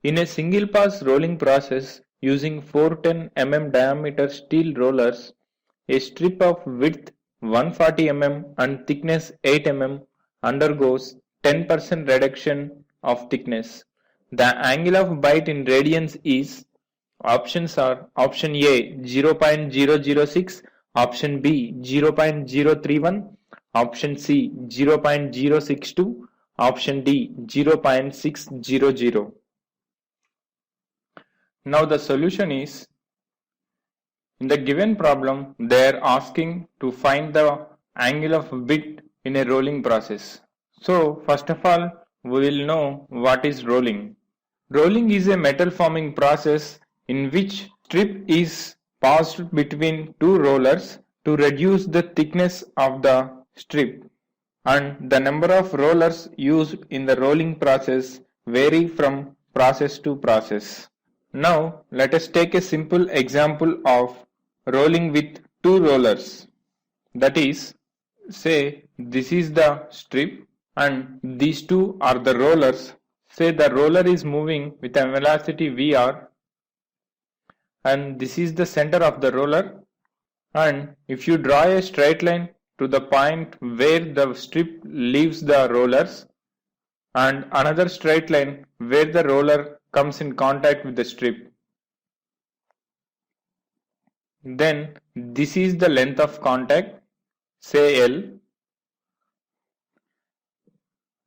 In a single pass rolling process using 410 mm diameter steel rollers, a strip of width 140 mm and thickness 8 mm undergoes 10% reduction of thickness. The angle of bite in radians is options are option A 0.006, option B 0.031, option C 0.062, option D 0.600. Now the solution is, in the given problem they are asking to find the angle of bit in a rolling process. So first of all we will know what is rolling. Rolling is a metal forming process in which strip is passed between two rollers to reduce the thickness of the strip, and the number of rollers used in the rolling process vary from process to process. Now let us take a simple example of rolling with two rollers. That is, say this is the strip and these two are the rollers. Say the roller is moving with a velocity Vr and this is the center of the roller, and if you draw a straight line to the point where the strip leaves the rollers and another straight line where the roller comes in contact with the strip, then this is the length of contact, say L,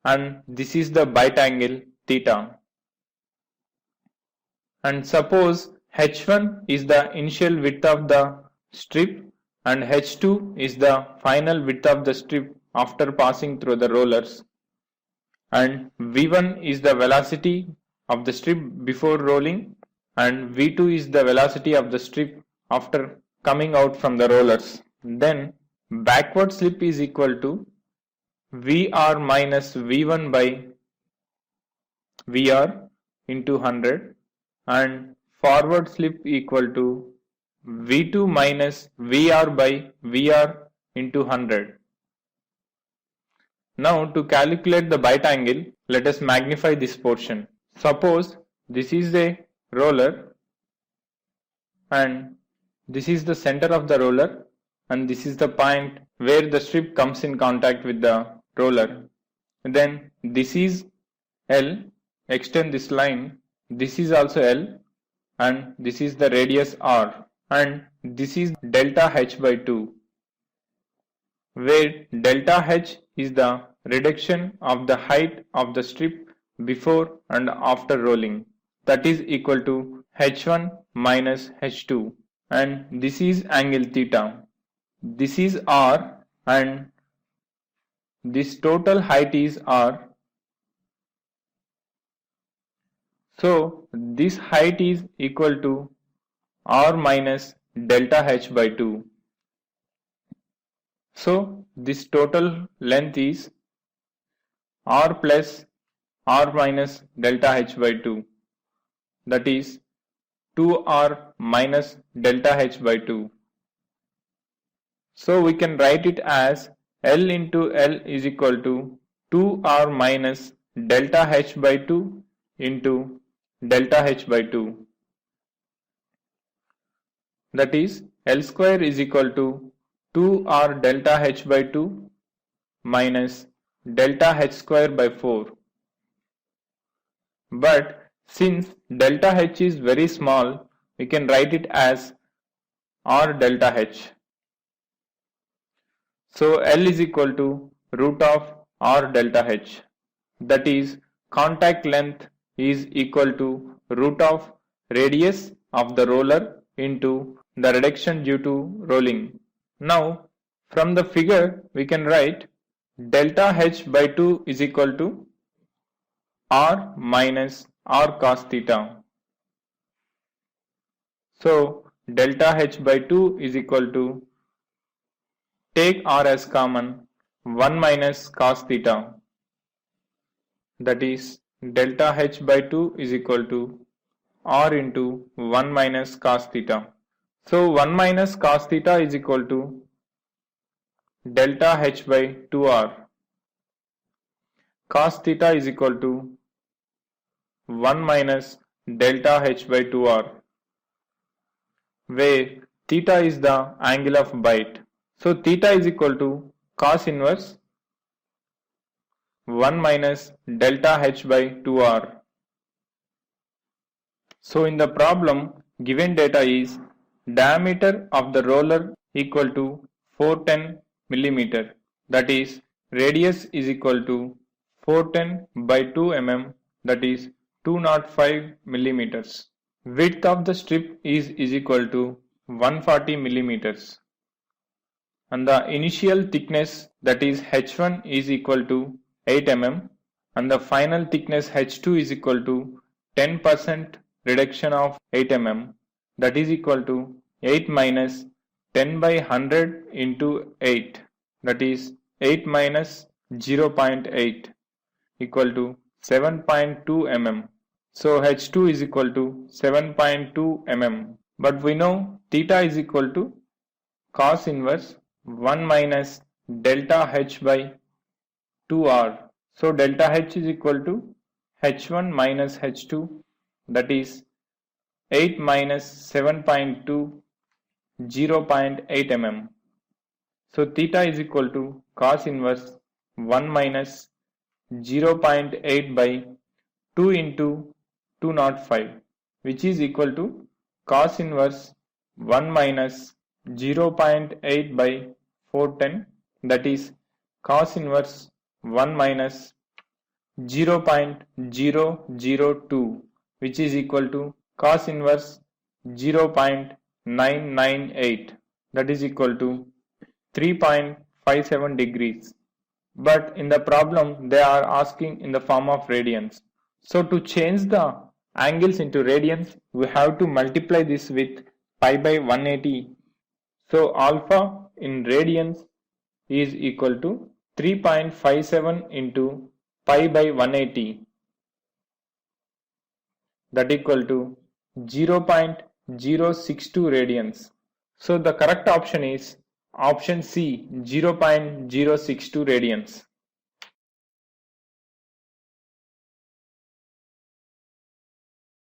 and this is the bite angle theta. And suppose h1 is the initial width of the strip and h2 is the final width of the strip after passing through the rollers, and v1 is the velocity of the strip before rolling and v2 is the velocity of the strip after coming out from the rollers. Then backward slip is equal to Vr minus V1 by Vr into 100, and forward slip equal to V2 minus Vr by Vr into 100. Now to calculate the bite angle, let us magnify this portion. Suppose this is a roller and this is the center of the roller and this is the point where the strip comes in contact with the roller. Then this is L, extend this line, this is also L and this is the radius R, and this is delta H by 2, where delta H is the reduction of the height of the strip before and after rolling, that is equal to H1 minus H2, and this is angle theta. This is R and this total height is R. So this height is equal to R minus delta H by 2. So this total length is R plus R minus delta H by 2, that is 2R minus delta H by 2. So we can write it as L into L is equal to 2R minus delta H by 2 into delta H by 2. That is L square is equal to 2R delta H by 2 minus delta H square by 4. But since delta H is very small, we can write it as R delta H. So L is equal to root of R delta H, that is contact length is equal to root of radius of the roller into the reduction due to rolling. Now from the figure we can write delta H by 2 is equal to R minus R cos theta. So delta H by 2 is equal to, take R as common, 1 minus cos theta, that is delta H by 2 is equal to R into 1 minus cos theta. So 1 minus cos theta is equal to delta H by 2R. Cos theta is equal to 1 minus delta h by 2r, where theta is the angle of bite. So theta is equal to cos inverse 1 minus delta h by 2r. So in the problem, given data is diameter of the roller equal to 410 millimeter, that is radius is equal to 410 by 2 mm, that is 205 millimeters. Width of the strip is equal to 140 millimeters, and the initial thickness, that is h1 is equal to 8 mm, and the final thickness h2 is equal to 10% reduction of 8 mm, that is equal to 8 minus 10 by 100 into 8, that is 8 minus 0.8 equal to 7.2 mm. So h2 is equal to 7.2 mm. But we know theta is equal to cos inverse 1 minus delta h by 2r. So delta h is equal to h1 minus h2, that is 8 minus 7.2, 0.8 mm. So theta is equal to cos inverse 1 minus 0.8 by 2 into 205, which is equal to cos inverse 1 minus 0.8 by 410, that is cos inverse 1 minus 0.002, which is equal to cos inverse 0.998, that is equal to 3.57 degrees. But in the problem they are asking in the form of radians. So to change the angles into radians, we have to multiply this with pi by 180. So alpha in radians is equal to 3.57 into pi by 180, that equal to 0.062 radians. So the correct option is option C, 0.062 radians.